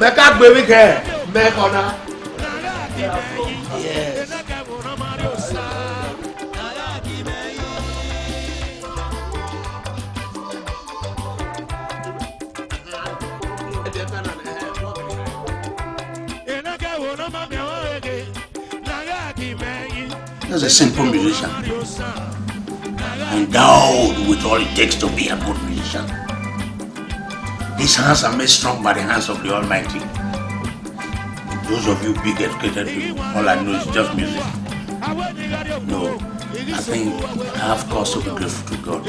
Make a baby care. Make honor. Yes. He's a simple musician, endowed with all it takes to be a good musician. His hands are made strong by the hands of the Almighty. Those of you big educated people, all I know is just music. No, I think I have cause to be grateful to God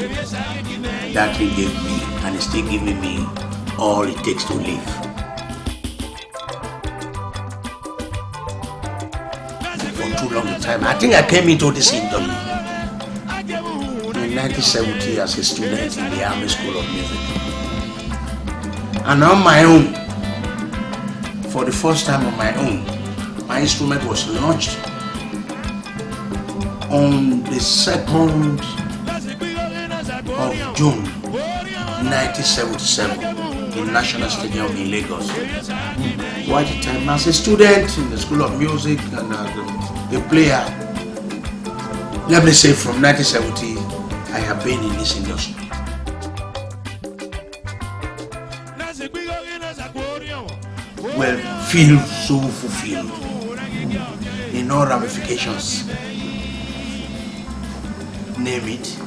that He gave me and is still giving me all it takes to live. For too long a time, I think I came into this industry in 1970 as a student in the Army School of Music. And on my own, for the first time on my own, my instrument was launched on the 2nd of June 1977 in National Stadium in Lagos. What a time as a student in the School of Music and a player. Let me say from 1970, I have been in this industry. Well, feel so fulfilled in all ramifications. Name it.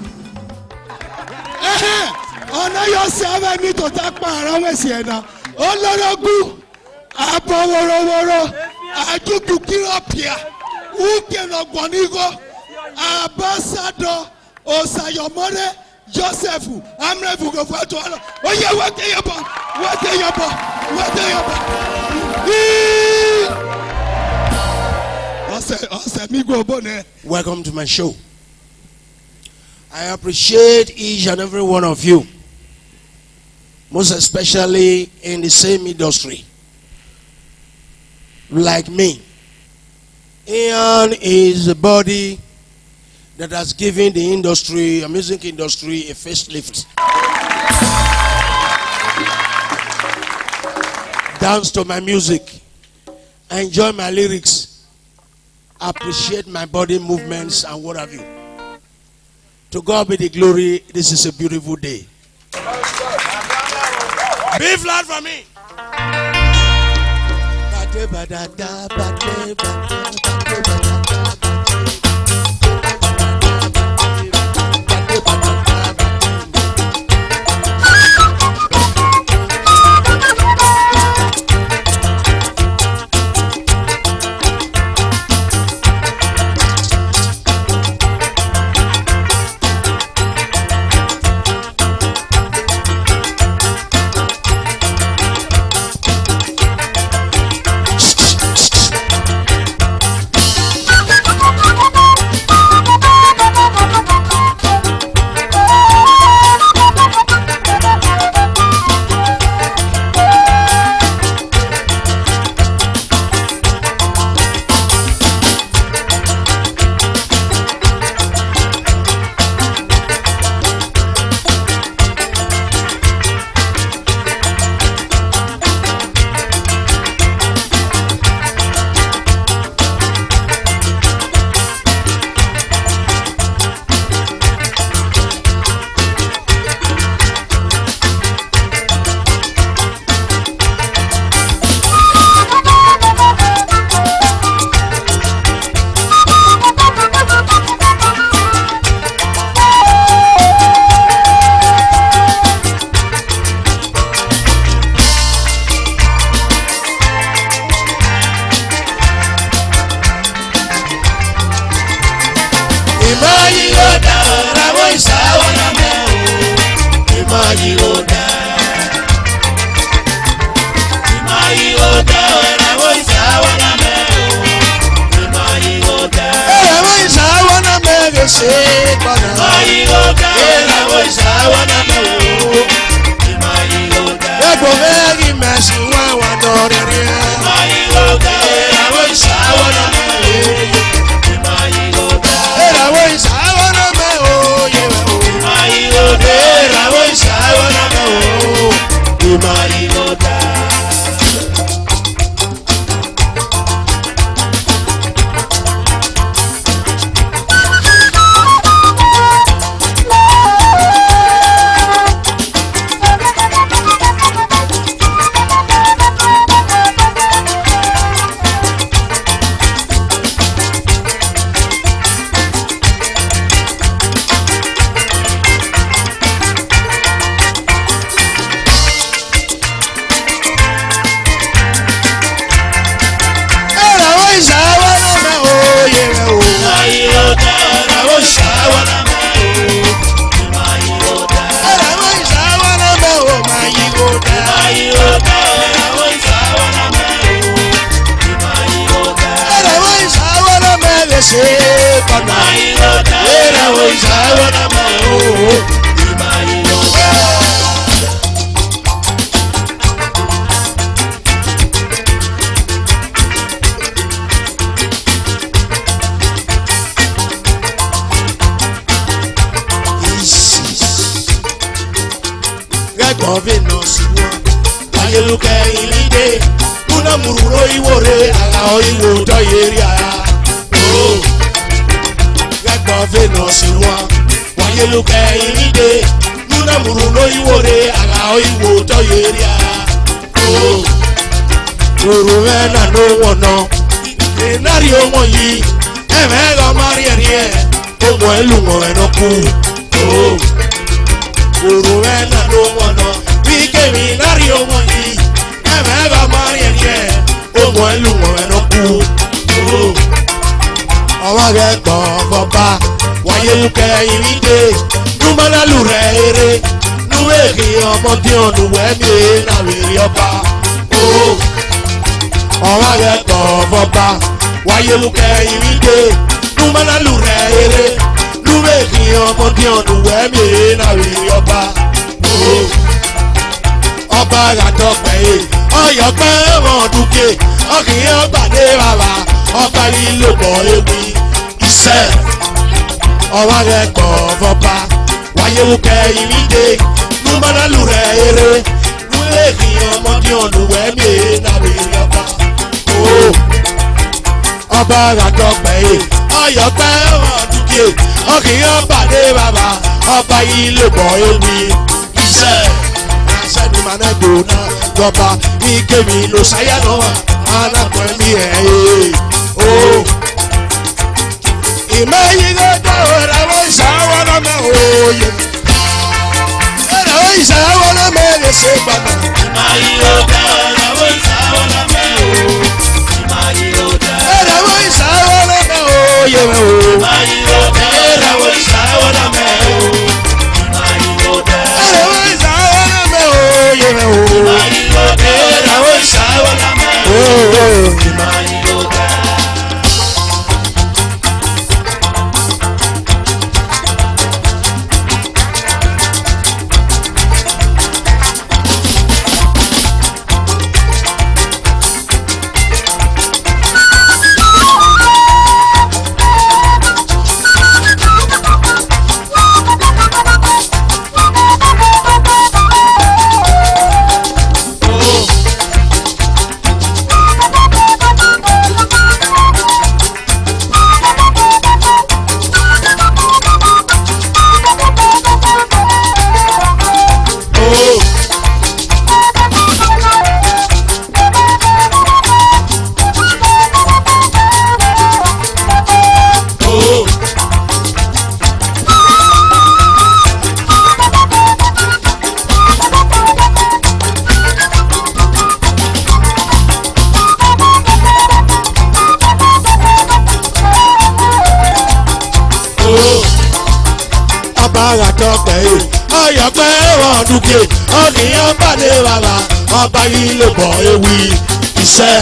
Honor yourself me to talk around Siena. Olorogu, Abaworoworo, Ajukukirapia, Ukenogwanigo, Ambassador Osayomore, Joseph, Amrevugofato. Oh, yeah, what are you about? What are you about? What are you about? Welcome to my show. I appreciate each and every one of you, most especially in the same industry like me. Ian is a body that has given the industry, the music industry, a facelift. Dance to my music, enjoy my lyrics, appreciate my body movements and what have you. To God be the glory. This is a beautiful day. Be flat for me. Gẹ́gbọ́n fínà sí wọn. Ayélujẹ́ ìlídé. Múná múrúró ìwòrè àlàó ìwò tọ́yẹ̀rì àyà. Gẹ́gbọ́n fínà sí wọn. Ayélujẹ́ ìlídé. Múná múrúró ìwòrè àlàó ìwò tọ́yẹ̀rì àyà. Òrò mẹ́ta ló wọ̀n náà. Ìnárí ọmọ yìí. Ẹ̀mẹ́gà máa rí ẹ̀rí ẹ̀. Ọmọ ẹlùmọ̀ ẹ̀ náà kú. Òrò mẹ́ta ló wọ̀n náà. Bí kèmí nárí ọmọ yìí. Ẹ̀mẹ́gà máa rí ẹ̀rí ẹ̀. Ọmọ ẹlùmọ̀ ẹ̀ náà kú. Ọwọ́ rẹ̀ gbọ́ bọ́bá. Wáyé lukẹ́ ìrìndé. Númọ́lálù rẹ̀ eré. Núwé kí ọmọ tí ọ̀nù wẹ́mí náà wèrè ọba. Ọwọ́ rẹ̀ gbọ́ bọ́bá. Wáyé lukẹ́ ìrìndé. Númọ́lálù rẹ̀ eré. Núwé kí ọmọ tí ọ̀nù wẹ́mí náà wèrè ọba. Ọba àgàtọ̀ pẹ̀yẹ. Ọyọ̀ pẹ́ wọn dúkẹ́. Ọkìnrin ọgbàdé bàbá. Ọba lílo bọ̀ ewì. Iṣẹ́. Ọwọ́ rẹ̀ gbọ́ bọ́bá. Wáyé lukẹ́ ìrìndé. Númọ́lálù rẹ̀ eré. Núwé kí ọmọ tí ọ̀nù wẹ́mí náà wèrè ọba. Ọba àgàtọ̀ pẹ̀yẹ. Ọyọ̀ pẹ́ wọn dúkẹ́. Ọkìnrin ọgbàdé bàbá. Ọba yìí lè bọ̀ ewì. Iṣẹ́. Sẹ́ni máa náà gbóná jọba. Ike mi ló ṣayá náà. Alápọ̀ ẹ̀mí ẹ̀ ẹ́. Ìmọ̀ yìí ló dé ìràwọ̀ ìṣàwọ̀ lọ́mọ òye. Ìràwọ̀ ìṣàwọ̀ lọ́mọ ẹ̀ ṣe gbàgbà. Ìmọ̀ yìí ló dé ìràwọ̀ ìṣàwọ̀ lọ́mọ òye. Ìmọ̀ yìí ló dé Ìràwọ̀ ìṣàwọ̀ lọ́mọ òye. ìmọ̀ yìí ló dé ìràwọ̀ ìṣàwọ̀ lọ́mọ òye. Ìmọ̀ yìí ló dé Ìràwọ̀ ìṣàwọ̀ lọ́mọ òye. ìmọ̀ yìí ló dé ìràwọ̀ ìṣàwọ̀ lọ́mọ òye. Ìmọ̀ yìí ló dé. Àgàtọ̀ pẹ̀yẹ. Ọyọ̀ pẹ́ wọn dúkẹ́. Ọkìnrin pàdé bàbá. Ọba yìí lè bọ̀ ewì. Iṣẹ́.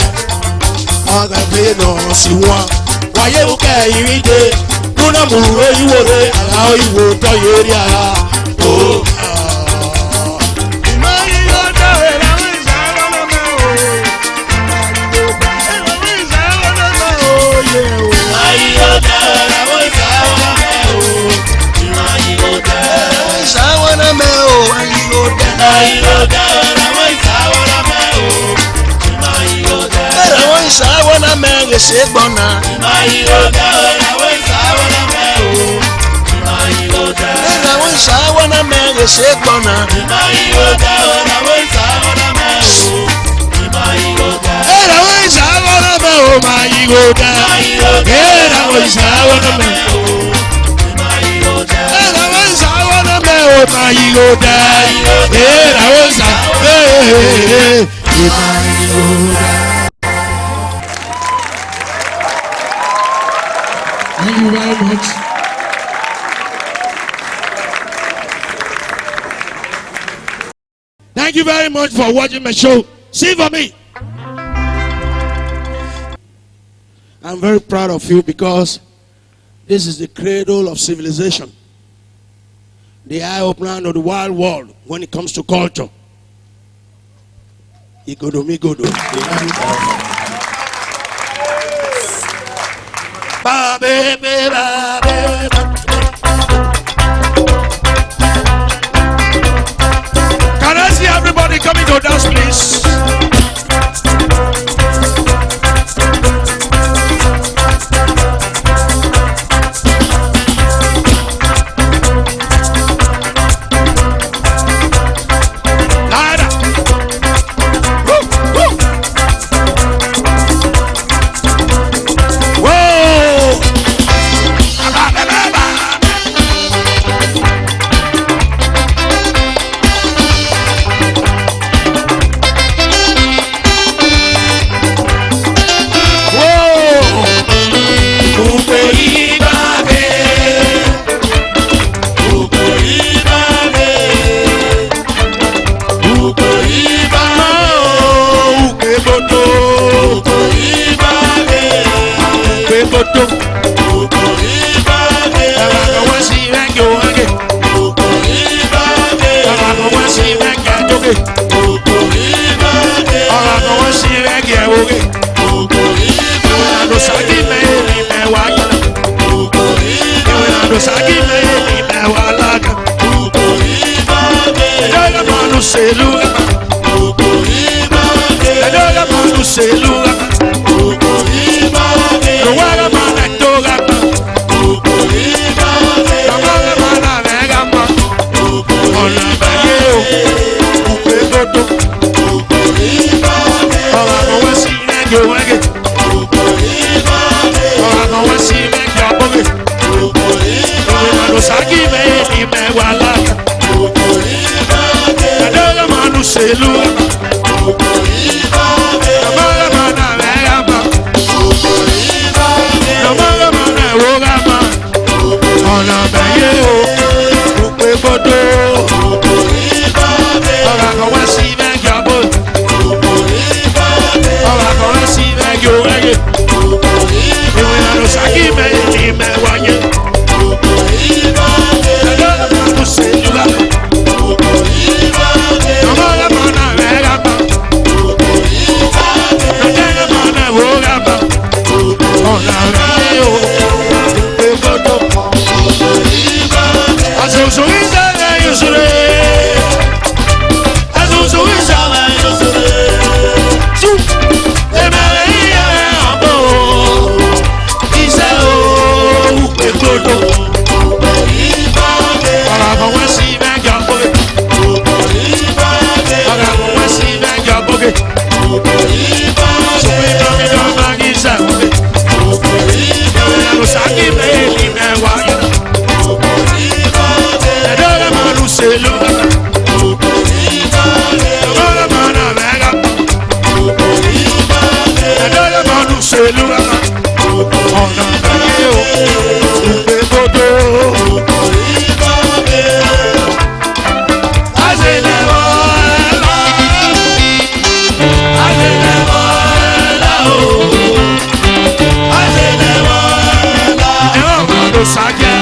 Ọ̀gá ìpè náà sí wọn. Wáyé lukẹ́ ìrìndé. Múná múrúró ìwòrè. Àlàó ìwò tọ́yẹ̀rì àyà. Ìmọ̀ yìí ló dé ìràwọ̀ ìṣàwọ̀ lọ́mọ òye. Ìràwọ̀ ìṣàwọ̀ lọ́mọ òye. Ìmọ̀ yìí ló dé ìràwọ̀ ìṣàwọ̀ lọ́mọ òye. Ìmọ̀ yìí ló dé. Ìṣàwọ̀ lọ́mọ òye. Ìmọ̀ yìí ló dé ìràwọ̀ ìṣàwọ̀ lọ́mọ òye. Ìmọ̀ yìí ló dé. Ìràwọ̀ ìṣàwọ̀ lọ́mọ ẹ̀ ṣe gbọ́nà. Ìmọ̀ yìí ló dé ìràwọ̀ ìṣàwọ̀ lọ́mọ òye. Ìmọ̀ yìí ló dé. Ìràwọ̀ ìṣàwọ̀ lọ́mọ ẹ̀ ṣe gbọ́nà. Ìmọ̀ yìí ló dé ìràwọ̀ ìṣàwọ̀ lọ́mọ òye. Ìmọ̀ yìí ló dé. Ìràwọ̀ ìṣàwọ̀ lọ́mọ ò máa yí kó dá. Ìràwọ̀ ìṣàwọ̀ lọ́mọ. Ìmọ̀ yìí ló dé. Ìràwọ̀ ìṣàwọ̀ lọ́mọ ò máa yí kó dá. Ìràwọ̀ ìṣàwọ̀. Thank you very much. Thank you very much for watching my show. Sing for me. I'm very proud of you because this is the cradle of civilization. The eye opener of the wild world when it comes to culture. Igodo migodo. Ba, be, be, ba, be, ba. Can I ala. Adela manu selu. Namala mana vegama. Namala mana wogama. Ona beye o. Upe bodo. Ora kawa si vegabo. Ora kawa si vegyo ege. Ewe na no saki me ni me wanye. Adela manu selu. Namala mana vegama. Adela mana wogama. Ona beye o. Upe bodo. Azuzuiza na yusure. Azuzuiza na yusure. Su. Emelia abo. Isa o upekodo. Ara ko wasi me jamboge. Ara ko wasi me jamboge. So we don't get on magisa. Ara ko saki me ni me wa. Adela manu selu. Namala mana vega. Adela manu selu. Ona beye o. Upe bodo. Azele wala. Azele wala o. Azele wala. Ewa manu sake.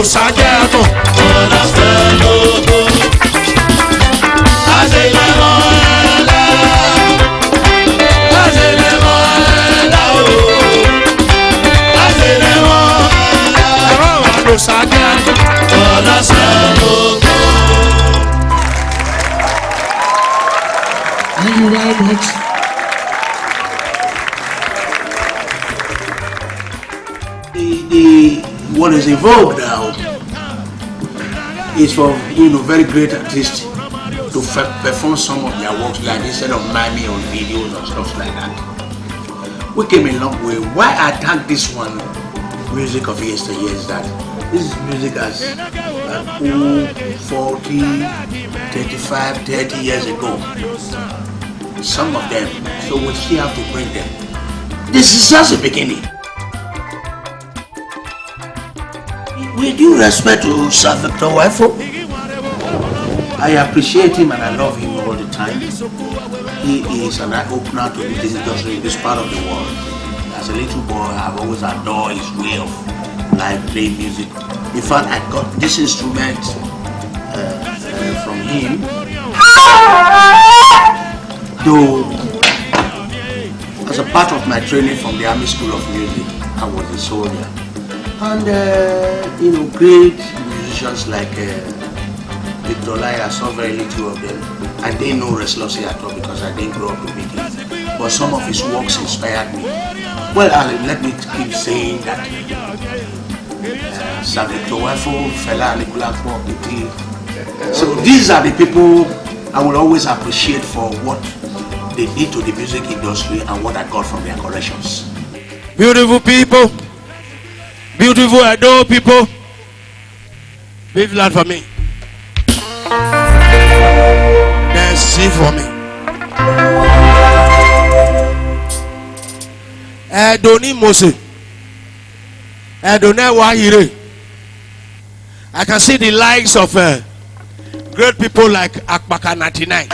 ló ṣàjẹ́nu. Ọlọ́sẹ̀ lógo. Àṣelẹ̀mọ́ ẹ̀la. Àṣelẹ̀mọ́ ẹ̀la o. Àṣelẹ̀mọ́ ẹ̀la. Ẹ̀rọ wa ló ṣàjẹ́nu. Ọlọ́sẹ̀ lógo. Thank you very much. What is involved now is for very great artists to perform some of their works like instead of miming on videos or stuff like that. We came a long way. Why I tag this one music of yesteryears that this is music as 40, 35, 30 years ago. Some of them, so we still have to bring them. This is just the beginning. With due respect to Sir Victor Wifo, I appreciate him and I love him all the time. He is an eye-opener to this industry in this part of the world. As a little boy, I've always adored his way of playing music. In fact, I got this instrument from him. Though, as a part of my training from the Army School of Music, I was a soldier. And great musicians like Victor Lai, I saw very little of them. I didn't know Restlossi at all because I didn't grow up with him. But some of his works inspired me. Well, let me keep saying that Sir Victor Wifo, Fela Anikulapo, so these are the people I will always appreciate for what they did to the music industry and what I got from their collections. Beautiful people. Beautiful Edo people. Big lad for me. Then see for me. Edoni Mose. Edone Wahire. I can see the likes of great people like Akbaka 99.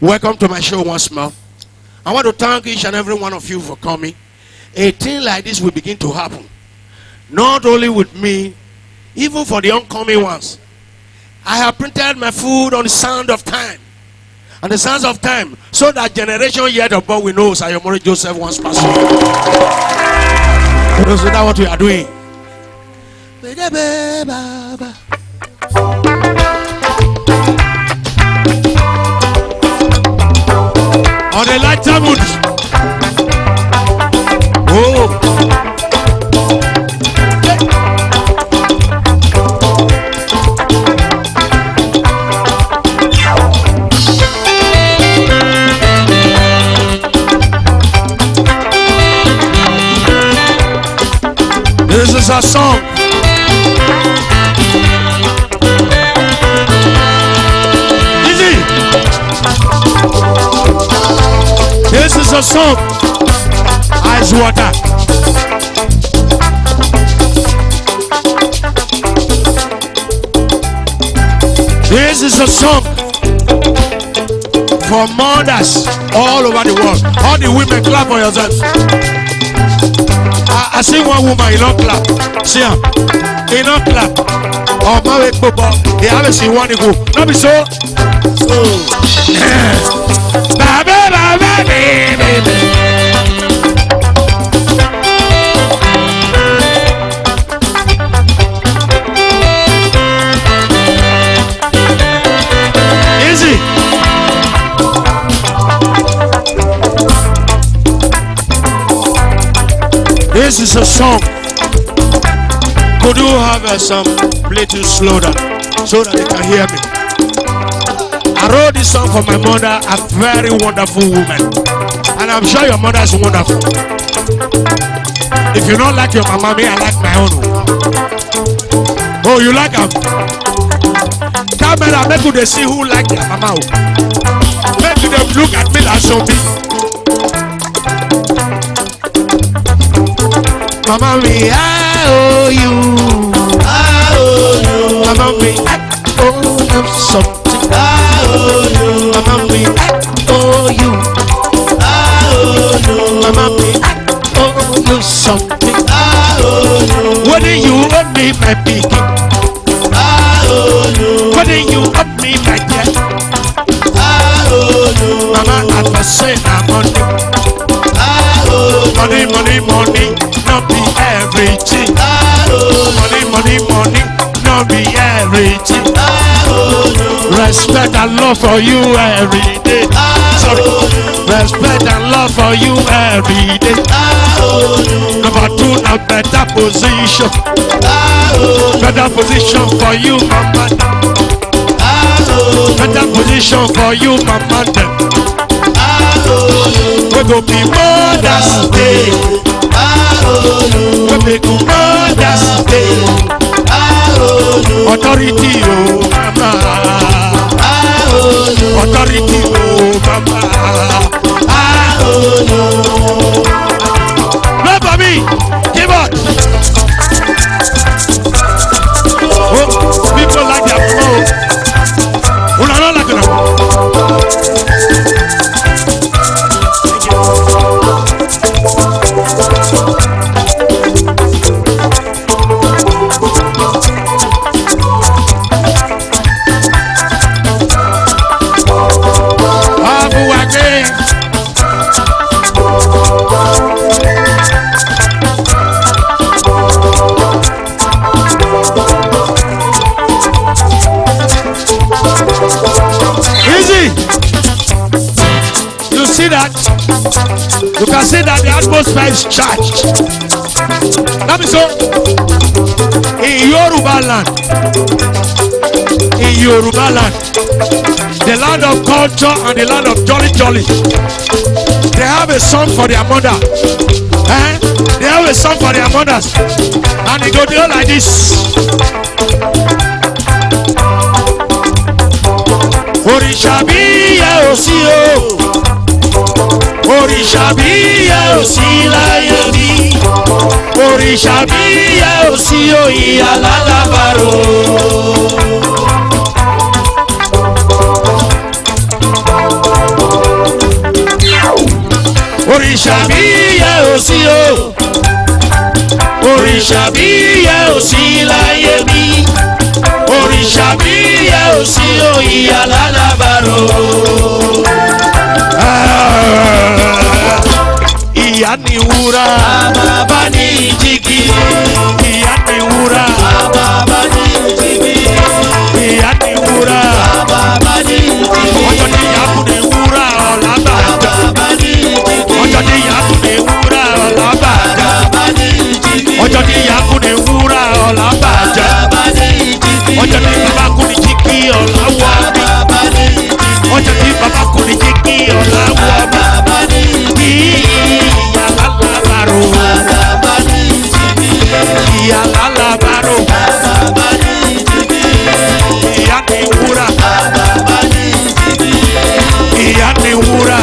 Welcome to my show once more. I want to thank each and every one of you for coming. A thing like this will begin to happen. Not only with me, even for the oncoming ones. I have printed my food on the sound of time. And the sounds of time, so that generation yet above we know Sayomori Joseph once passed away. So that's what we are doing. On the lighter mood. Oh. This is a song. Easy. This is a song. Ice water. This is a song for mothers all over the world. All the women, clap for yourselves. I see one woman, you don't clap. See her. You don't clap. Oh, my way, Bobo. You haven't seen one go. Not be so. Easy. This is a song. Could you have some play to slow down so that they can hear me? I wrote this song for my mother, a very wonderful woman. And I'm sure your mother is wonderful. If you don't like your mama, me, I like my own. Oh, you like her? Camera, make you see who like their mama. Make them look at me like something. Mama me, I owe you. I owe you. Mama me, I owe you something. I owe you. Mama me, I owe you. I owe you. my pikin. When you up me, my dear. Mama, I must say I'm money. Money, money, money, not be everything. Money, money, money, not be everything. Respect and love for you every day. Sorry. Respect and love for you every day. Number two, a better position. Better position for you, mama. Better position for you, mama. We go be Mother's Day. We be Mother's Day. Authority, oh mama. Authority, oh mama. Play for me, keyboard. Oh, people like their flow. Una no like them. You can see that the atmosphere is charged. That means so in Yoruba land, the land of culture and the land of jolly jolly, they have a song for their mother. They have a song for their mothers, and they go there like this. Orishabiya osio. Orishabiya osila mi. Orishabiya osio iyalalabaro. Orishabiya osio. Orishabiya osila mi. Orishabiya osio iyalalabaro. Ìyá ni wúrà, bàbá ni jígí. Ìyá ni wúrà, bàbá ni jígí. Ìyá ni wúrà, bàbá ni jígí. Ọjọ́ tí ìyá kú ni wúrà ọ̀la bàjá. Bàbá ni jígí. Ọjọ́ tí ìyá kú ni wúrà ọ̀la bàjá. Bàbá ni jígí. Ọjọ́ tí ìyá kú ni wúrà ọ̀la bàjá. Bàbá ni jígí. Ọjọ́ tí bàbá kú ni jígí ọ̀la wọ̀ mí. Bàbá ni jígí. Ọjọ́ tí bàbá kú ni jígí ọ̀la wọ̀ mí. Bàbá ni jígí. Ìyá lálàbárò, ìyá ni wúrà, ìyá ni wúrà,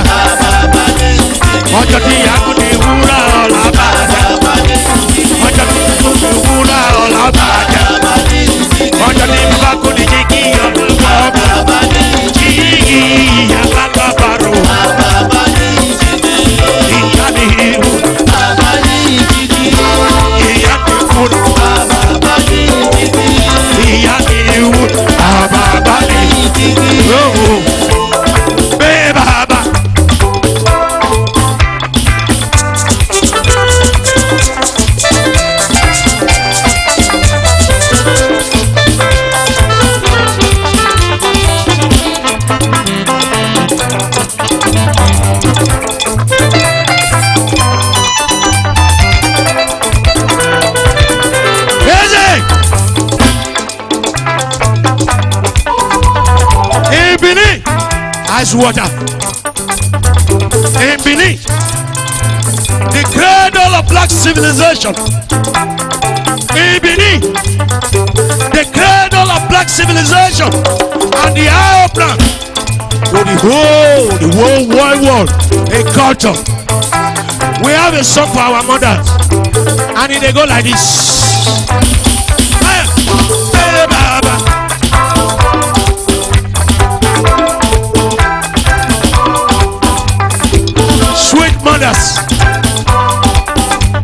ọjọ́ tí ìyá kú ni wúrà ọ̀la bàjá, ọjọ́ tí kú ni wúrà ọ̀la bàjá, ọjọ́ tí bàbá kú ni jígí ọ̀la wọ̀ mí, jígí ìyá lálàbárò, ìyá ni wúrà. Ìyá ni wú, bàbá ni lówó, bẹ́ẹ̀ bàbá. Ice water in Benin, the cradle of black civilization. In Benin, the cradle of black civilization, and the eye opener to the whole wide world, a culture. We have a song for our mothers, and they go like this. Sweet mothers,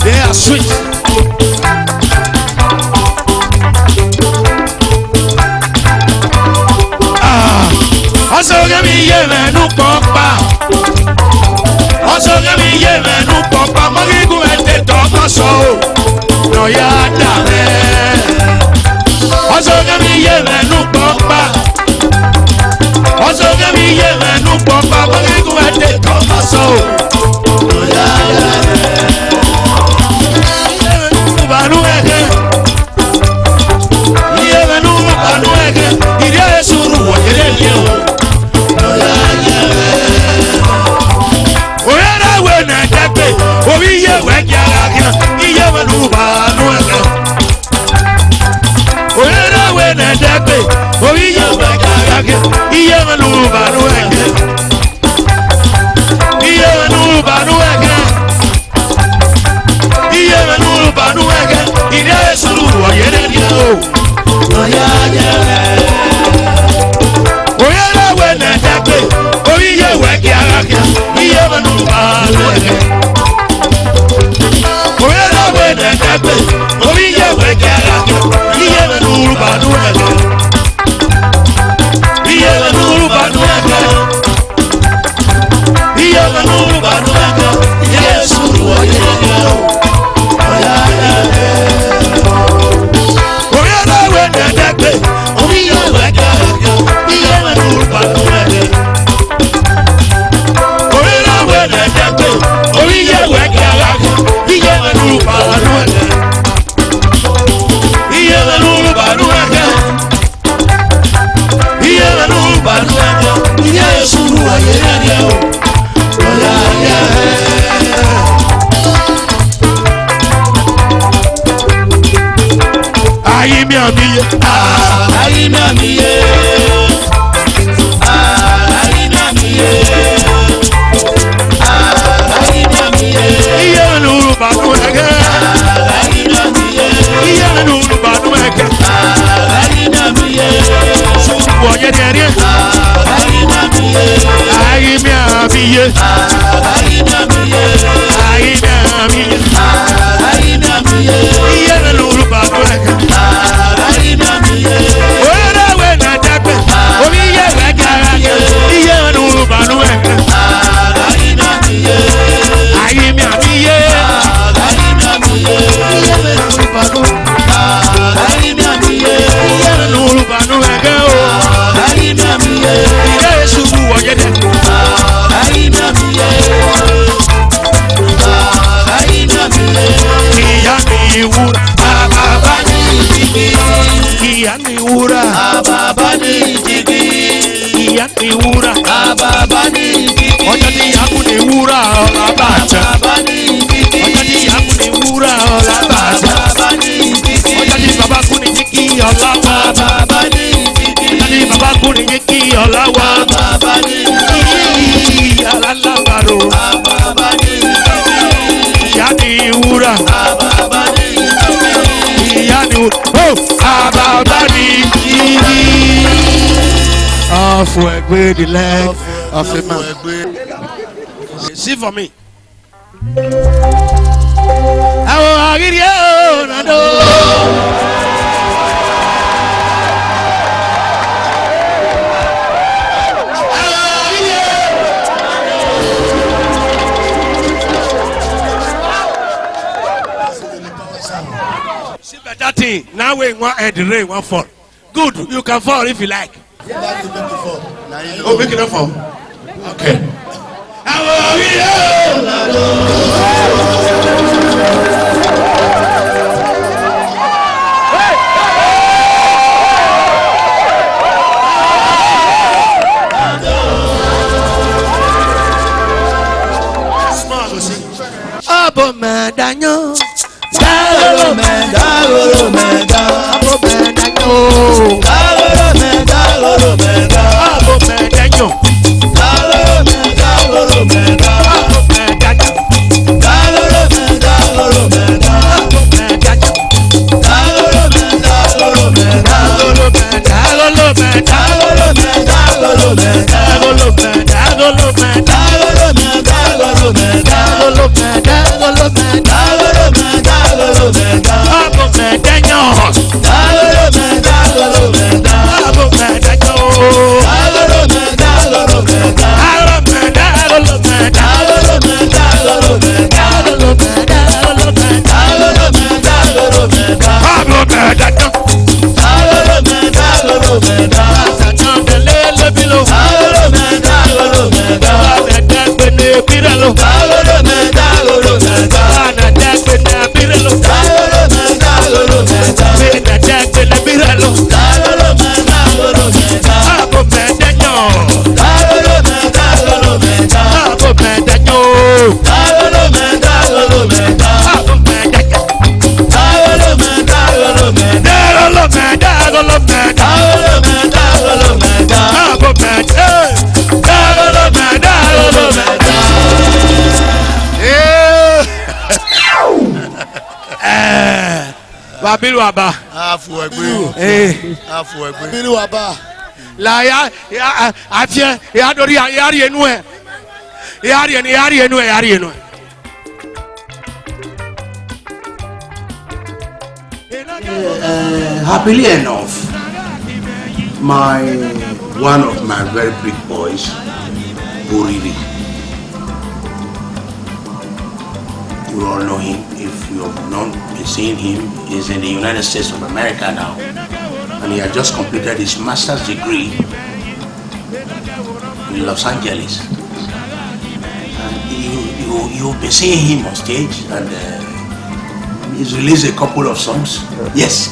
they are sweet. Osoge mi ye menu popa. Osoge mi ye menu popa. Magi ku ete toko so. No ya dame. Osoge mi ye menu popa. Osoge mi ye menu popa. Magi ku ete toko so. No ya dame. Banu ege. Ye menu banu ege. Ire suru wo ire yo. Oye we kiara iye we nuba nuega. Oye we na depe. Oye we kiara iye we nuba nuega. Iye we nuba nuega. Iye we nuba nuega. Ire suru oye yo. Oya ya. Oye we na depe. Oye we kiara iye we nuba nuega. Oye we kiara iye we nuba nuega. Iye we nuba nuega. Iye we nuba nuega. Yesu oye yo. Oya ya. Oye we na depe. Oye we kiara iye we nuba nuega. Oye we na depe. Oye we kiara iye we nuba nuega. Iye we nuba nuega. Iye we nuba nuega. Yesu oye yo. Oya ya. Ayi mi amiye. Ayi mi amiye. Ayi mi amiye. Ayi mi amiye. Iye we nuba nuega. Ayi mi amiye. Iye we nuba nuega. Ayi mi amiye. Subu oye dere. Ayi mi amiye. Ayi mi amiye. Ayi mi amiye. Ayi mi amiye. Ayi mi amiye. Iye we nuba nuega. Ayi mi amiye. Oye we na depe. Oye we kiara iye we nuba nuega. Ayi mi amiye. Ayi mi amiye. Ayi mi amiye. Iye we nuba nuega. Ayi mi amiye. Iye we nuba nuega. Ayi mi amiye. Ire subu oye de. Ayi mi amiye. Ayi mi amiye. Iya ni wura. Baba ni jigi. Iya ni wura. Baba ni jigi. Iya ni wura. Baba ni jigi. Ọjọ́ tí yaku ni wura ọ̀la bàjẹ́. Baba ni jigi. Ọjọ́ tí yaku ni wura ọ̀la bàjẹ́. Baba ni jigi. Ọjọ́ tí baba kú ni jigi ọ̀la wà. Baba ni jigi. Ọjọ́ tí baba kú ni jigi ọ̀la wà. Baba ni jigi. Alálàbàrò. Baba ni jigi. Ìyá ni wura. Baba ni jigi. Ìyá ni wura. Oh, Baba ni jigi. Ọ̀fọ̀ ẹgbẹ́ the leg of a man. See for me. Àwọn àgírí ẹ̀ nàdó. See better thing. Now we want end the rain, one fall. Good, you can fall if you like. Oh, make it up fall. Okay. Àwọn àgírí ẹ̀ nàdó. Abo medanyo, dagoro medagoro meda. Abo medanyo, dagoro medagoro meda. Abo medanyo, dagoro medagoro meda. Abo medanyo, dagoro medagoro meda. Abo medanyo, dagoro medagoro meda. Dagoro medagoro meda. Dagoro medagoro meda. Dagoro medagoro meda. Dagoro medagoro meda. Dagoro medagoro meda. Abilu Aba. Abilu Aba. La ya atie ya dori ya enu e. Ya enu. Happily enough, one of my very big boys, Buriri, you all know him. If you have not seen him, he's in the United States of America now, and he has just completed his master's degree in Los Angeles. And you'll be seeing him on stage, and he's released a couple of songs. Yes.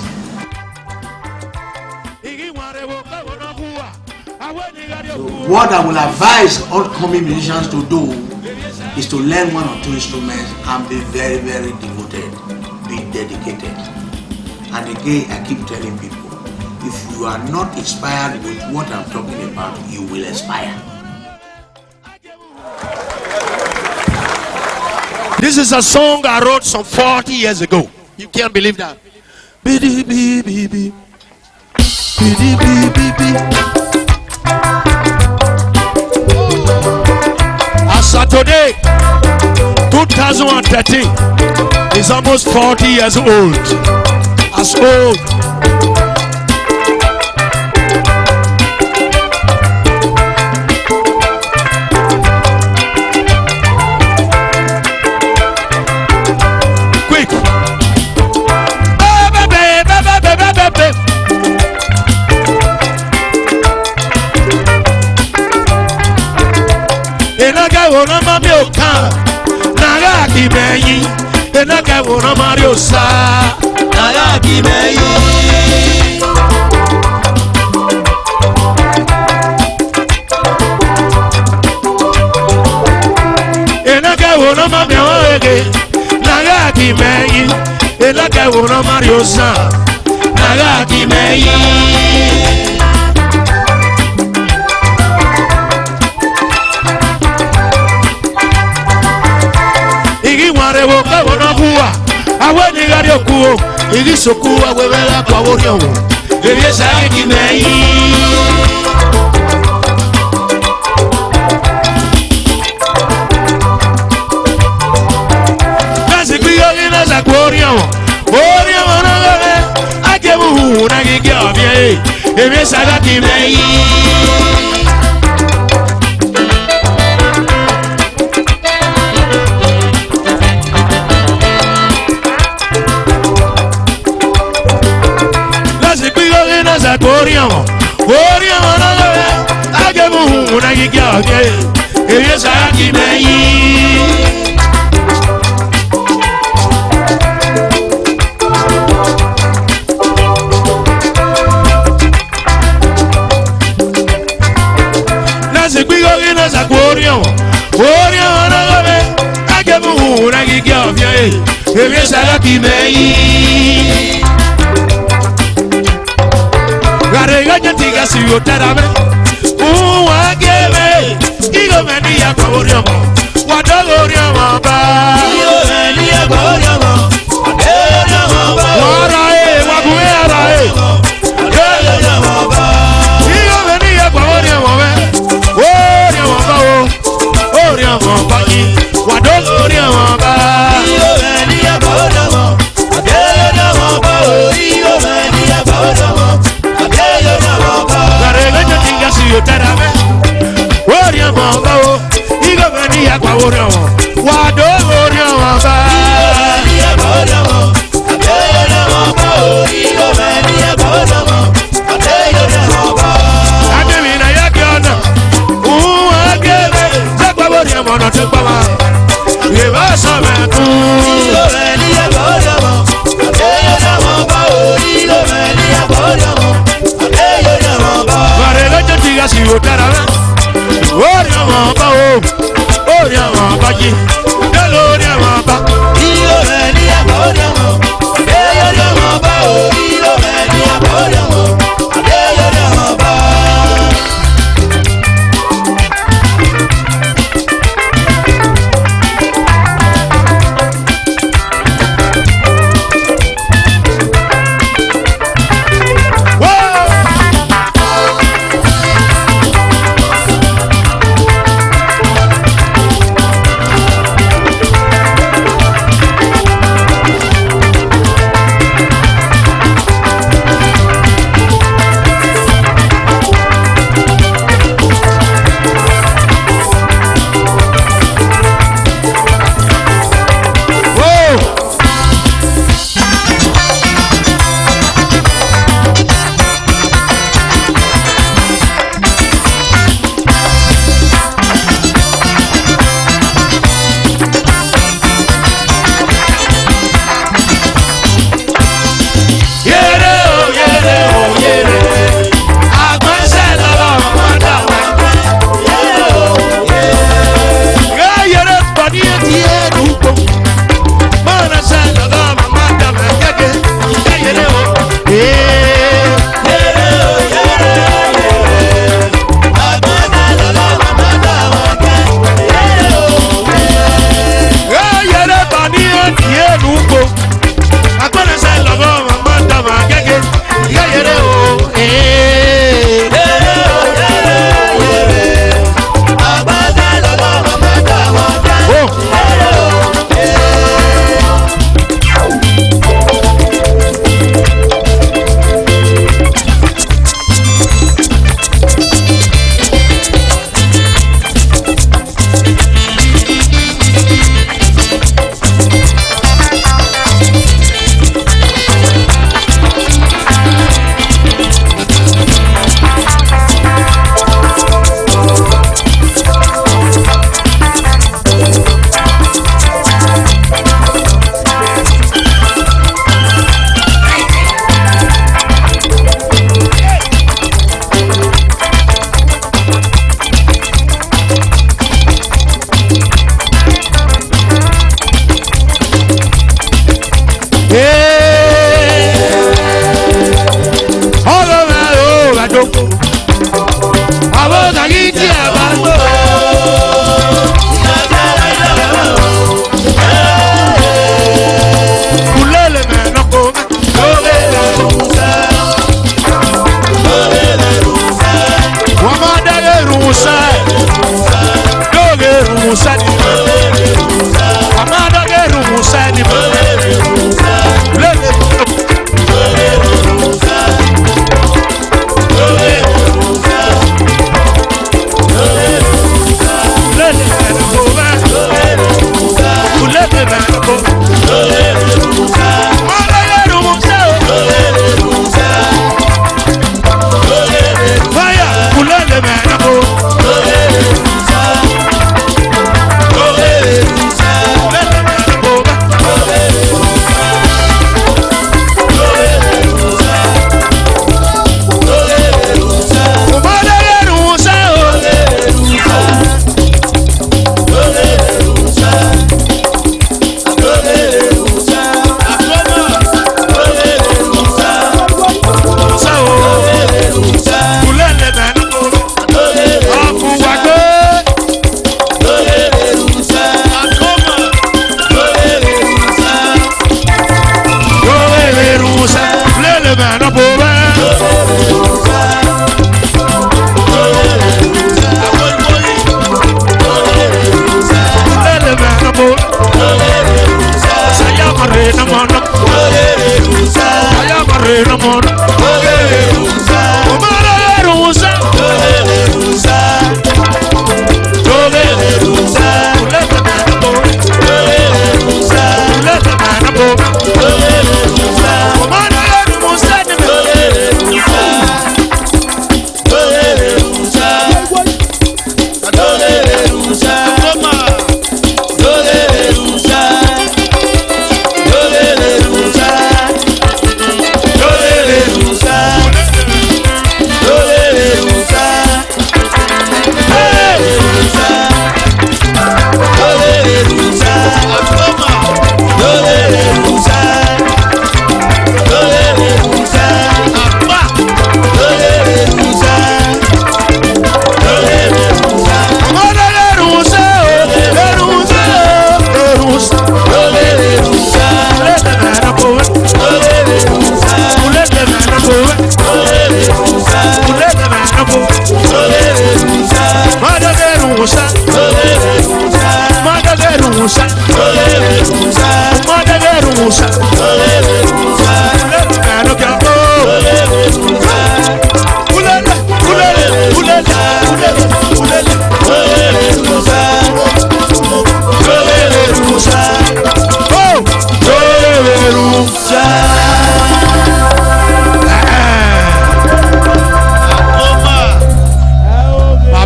What I will advise upcoming musicians to do is to learn one or two instruments and be very, very devoted, be dedicated. And again, I keep telling people, if you are not inspired with what I'm talking about, you will expire. This is a song I wrote some 40 years ago. You can't believe that. As of today, 2013, is almost 40 years old. As old. Ona mami oka naga kimeyi enaka ona mario sa naga kimeyi enaka ona mami oege naga kimeyi enaka ona mario sa naga kimeyi. Aweni gari okuo, igi soku awewela kwa woriyo. Ebi sa kimeyi. Nasi kuyo ina za woriyo. Woriyo na gawe, akebu na gigi obie. Ebi sa kimeyi. Oriamo na gawe, akebu na gigi obie. Ebi sa kimeyi. Oriamo na gawe, akebu na gigi obie. Ebi sa kimeyi. Garega tiga si utarabe uwageme igo meni ya kworiamo wadogoriamo ba igo meni ya kworiamo wadogoriamo ba warae wabuwe arae wadogoriamo ba igo meni ya kworiamo be oriamo ba o oriamo ba ni wadogoriamo ba igo meni ya kworiamo wadogoriamo ba o igo meni ya kworiamo. Utarabe Oriamo ba o igo meni ya kwa oriamo wado oriamo ba oriamo oriamo ba o igo meni ya kwa oriamo oriamo ba ademi na ya kiona agebe za kwa oriamo no te kwa ma eba so me tu igo meni ya kwa oriamo oriamo ba o igo meni ya kwa oriamo oriamo ba si utarabe oriamo ba o oriamo ba ji delo oriamo ba iyo meni ya oriamo oriamo ba o iyo meni ya oriamo oriamo ba.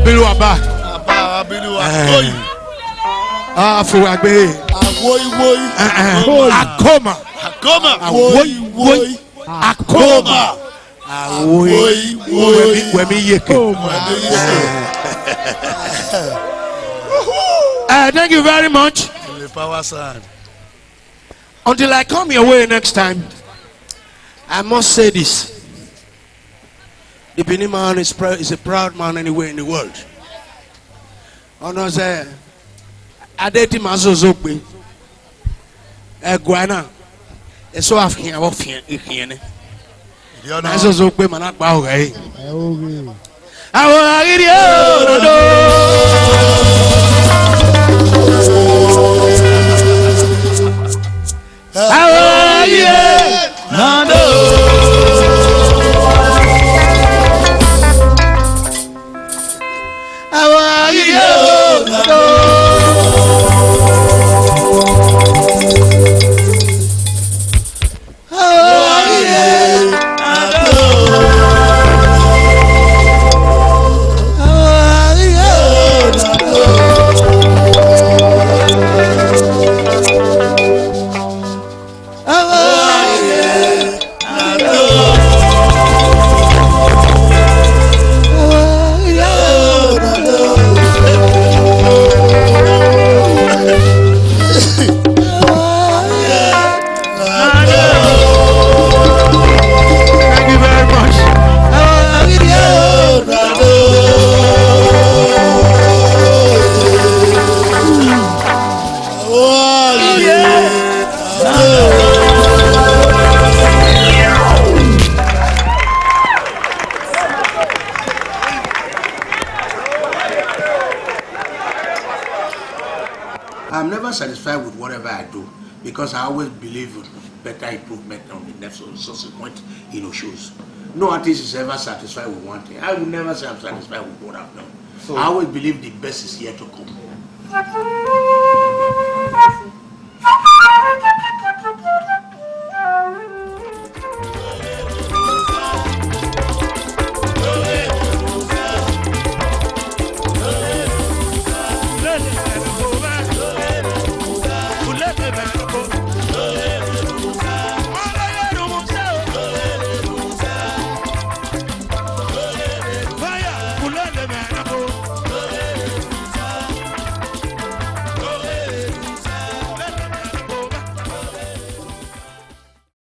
Abiru Aba. Abiru Akoyi. Afuagbe. Awoyi. Akoma. Awoyi. Akoma. Awoyi. Wemi Yeke. Thank you very much. The power sound. Until I come your way next time, I must say this. The Benin man is a proud man anywhere in the world. Ono say, Adeti Mazozokwe, Guana, so African of Fiene. Mazozokwe Manak Bauray. I I'm never satisfied with whatever I do because I always believe in better improvement on the next subsequent shows. No artist is ever satisfied with one thing. I will never say I'm satisfied with what I've done. I always believe the best is yet to come.